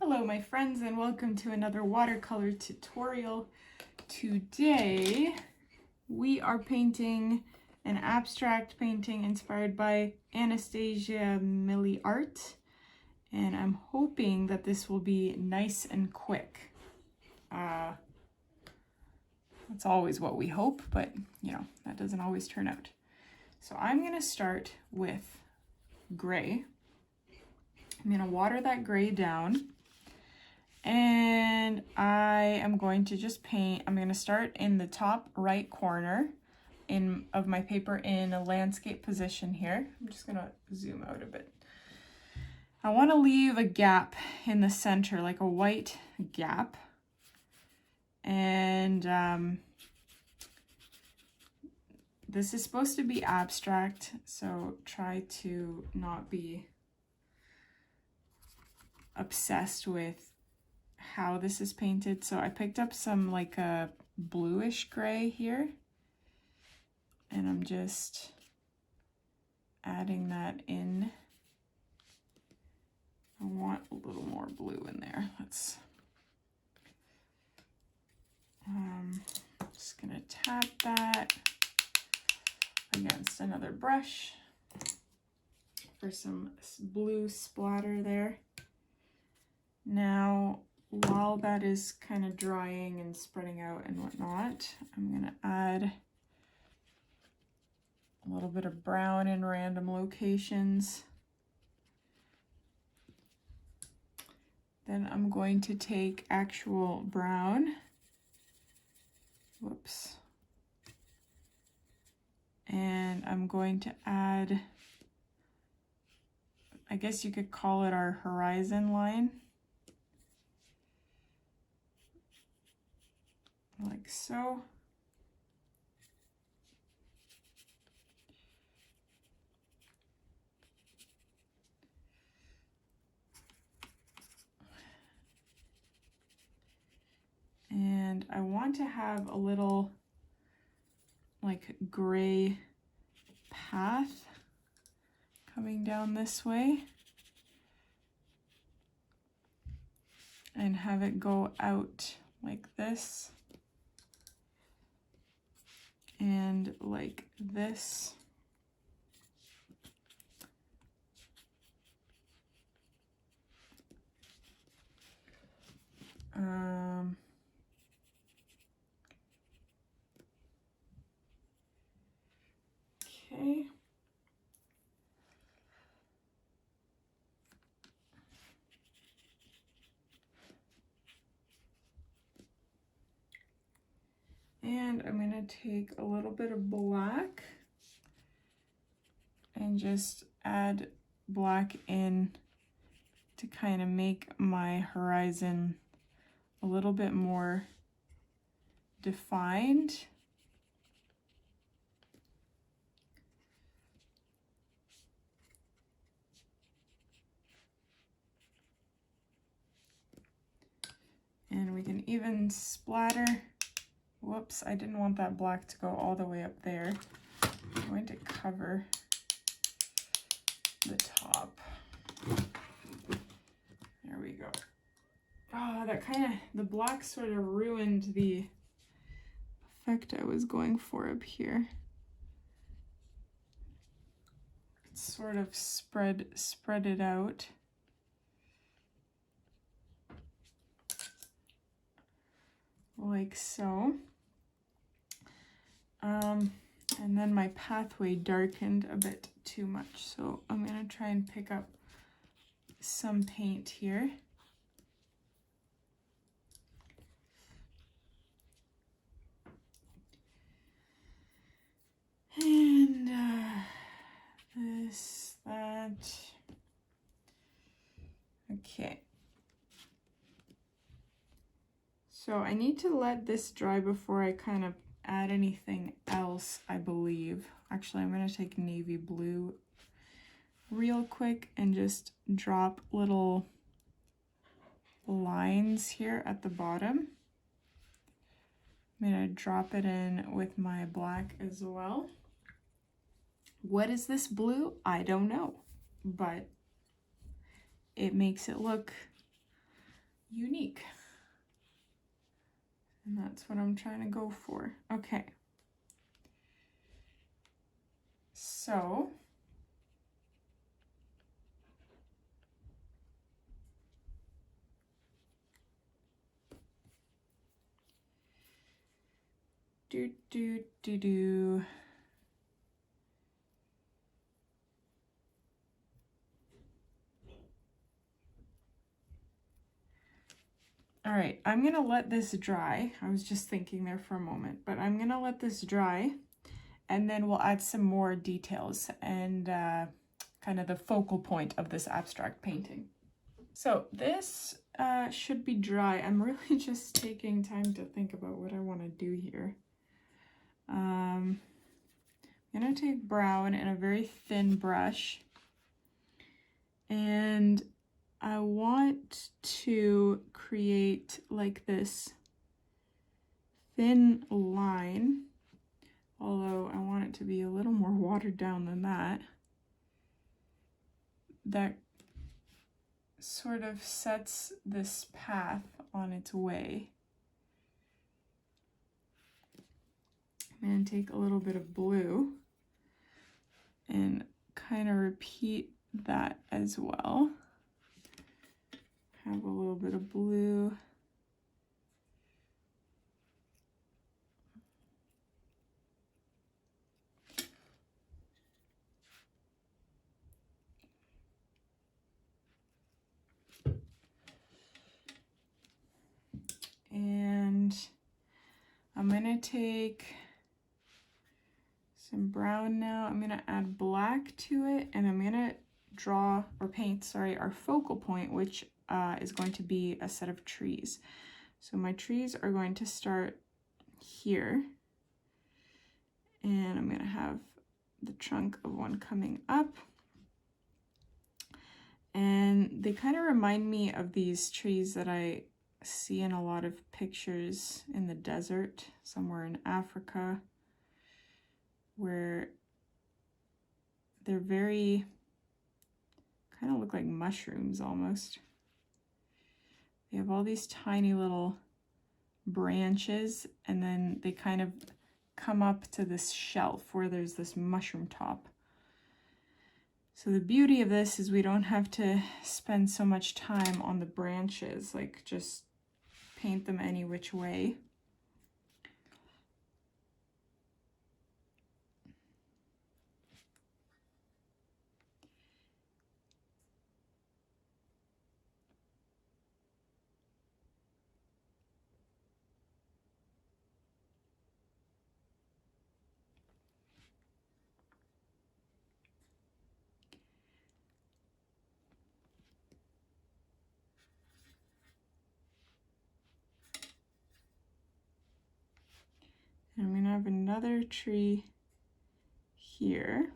Hello my friends and welcome to another watercolor tutorial. Today we are painting an abstract painting inspired by Anastasiamilyart, and I'm hoping that this will be nice and quick. That's always what we hope, but you know, that doesn't always turn out. So I'm going to start with gray. I'm going to water that gray down. And I am going to just paint. I'm going to start in the top right corner of my paper in a landscape position here. I'm just going to zoom out a bit. I want to leave a gap in the center, like a white gap. And this is supposed to be abstract, so try to not be obsessed with how this is painted. So I picked up some like a bluish gray here, and I'm just adding that in. I want a little more blue in there. Let's just gonna tap that against another brush for some blue splatter there. Now, while that is kind of drying and spreading out and whatnot, I'm going to add a little bit of brown in random locations. Then I'm going to take actual brown. Whoops. And I'm going to add, I guess you could call it our horizon line. Like so. And I want to have a little like gray path coming down this way and have it go out like this. And like this. Okay. And I'm going to take a little bit of black and just add black in to kind of make my horizon a little bit more defined. And we can even splatter. Whoops, I didn't want that black to go all the way up there. I'm going to cover the top. There we go. Oh, that kind of, the black sort of ruined the effect I was going for up here. It's sort of spread it out. Like so. And then my pathway darkened a bit too much, so I'm going to try and pick up some paint here. And this, that. Okay. So I need to let this dry before I kind of add anything else, I believe. Actually, I'm going to take navy blue real quick and just drop little lines here at the bottom. I'm going to drop it in with my black as well. What is this blue? I don't know, but it makes it look unique. And that's what I'm trying to go for. Okay. So do. All right, I'm gonna let this dry. I was just thinking there for a moment, but I'm gonna let this dry, and then we'll add some more details and kind of the focal point of this abstract painting. So this should be dry. I'm really just taking time to think about what I want to do here. I'm gonna take brown and a very thin brush, and I want to create like this thin line, although I want it to be a little more watered down than that. That sort of sets this path on its way. I'm going to take a little bit of blue and kind of repeat that as well. Have a little bit of blue. And I'm going to take some brown now. I'm going to add black to it, and I'm going to draw or paint, sorry, our focal point, which is going to be a set of trees. So my trees are going to start here, and I'm going to have the trunk of one coming up. And they kind of remind me of these trees that I see in a lot of pictures in the desert, somewhere in Africa, where they're very, kind of look like mushrooms almost. They have all these tiny little branches, and then they kind of come up to this shelf where there's this mushroom top. So the beauty of this is we don't have to spend so much time on the branches, like just paint them any which way. And I'm going to have another tree here.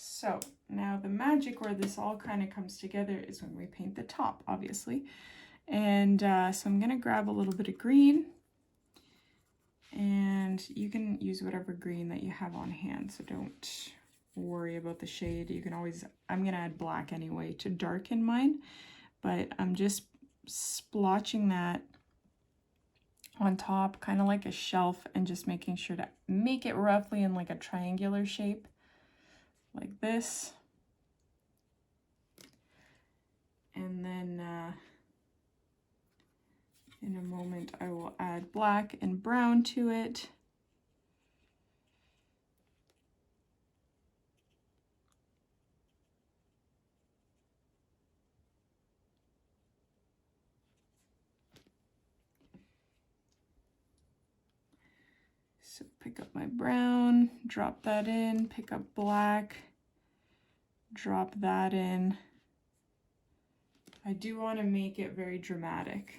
So now the magic where this all kind of comes together is when we paint the top, obviously. And so I'm going to grab a little bit of green, and you can use whatever green that you have on hand, so don't worry about the shade. You can always, I'm going to add black anyway to darken mine, but I'm just splotching that on top, kind of like a shelf, and just making sure to make it roughly in like a triangular shape, like this. And then in a moment I will add black and brown to it. So pick up my brown, drop that in, pick up black, drop that in, I do want to make it very dramatic.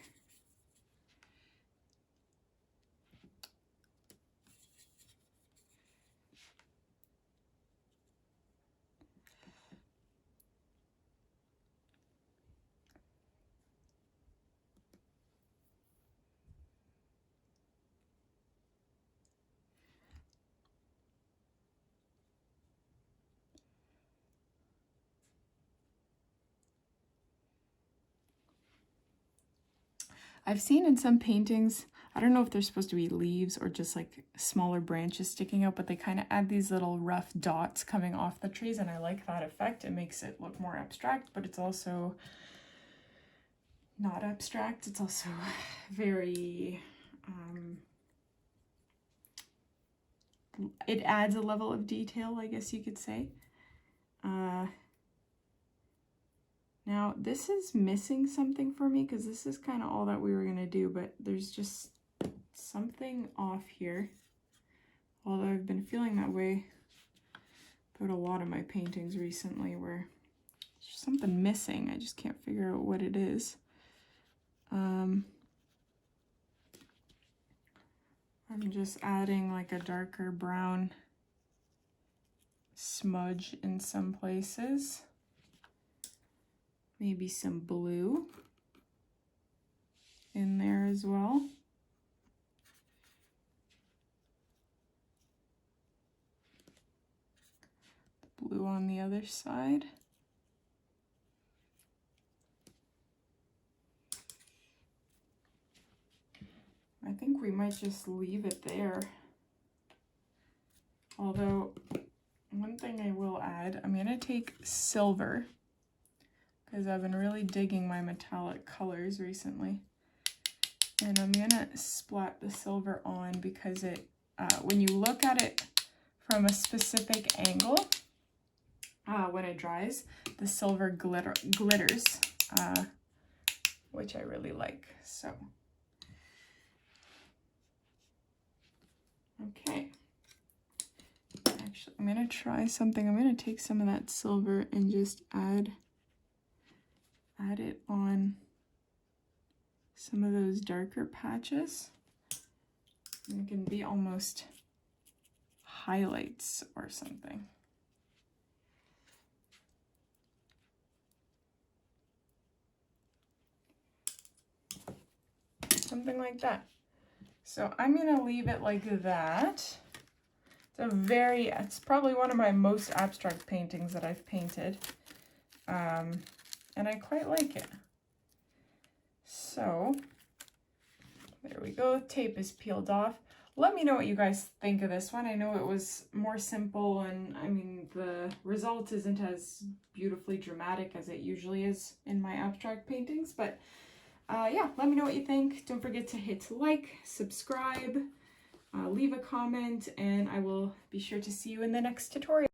I've seen in some paintings, I don't know if they're supposed to be leaves or just like smaller branches sticking out, but they kind of add these little rough dots coming off the trees, and I like that effect. It makes it look more abstract, but it's also not abstract. It's also very, it adds a level of detail, I guess you could say. Now, this is missing something for me because this is kind of all that we were going to do, but there's just something off here. Although I've been feeling that way about a lot of my paintings recently, where there's something missing. I just can't figure out what it is. I'm just adding like a darker brown smudge in some places. Maybe some blue in there as well. Blue on the other side. I think we might just leave it there. Although, one thing I will add, I'm gonna take silver, because I've been really digging my metallic colors recently. And I'm gonna splat the silver on because it, when you look at it from a specific angle, when it dries, the silver glitters, which I really like. So, okay. Actually, I'm gonna try something. I'm gonna take some of that silver and just add it on some of those darker patches. And it can be almost highlights or something. Something like that. So I'm gonna leave it like that. It's probably one of my most abstract paintings that I've painted. And I quite like it. So, there we go. Tape is peeled off. Let me know what you guys think of this one. I know it was more simple, and I mean, the result isn't as beautifully dramatic as it usually is in my abstract paintings, but yeah, let me know what you think. Don't forget to hit like, subscribe, leave a comment, and I will be sure to see you in the next tutorial.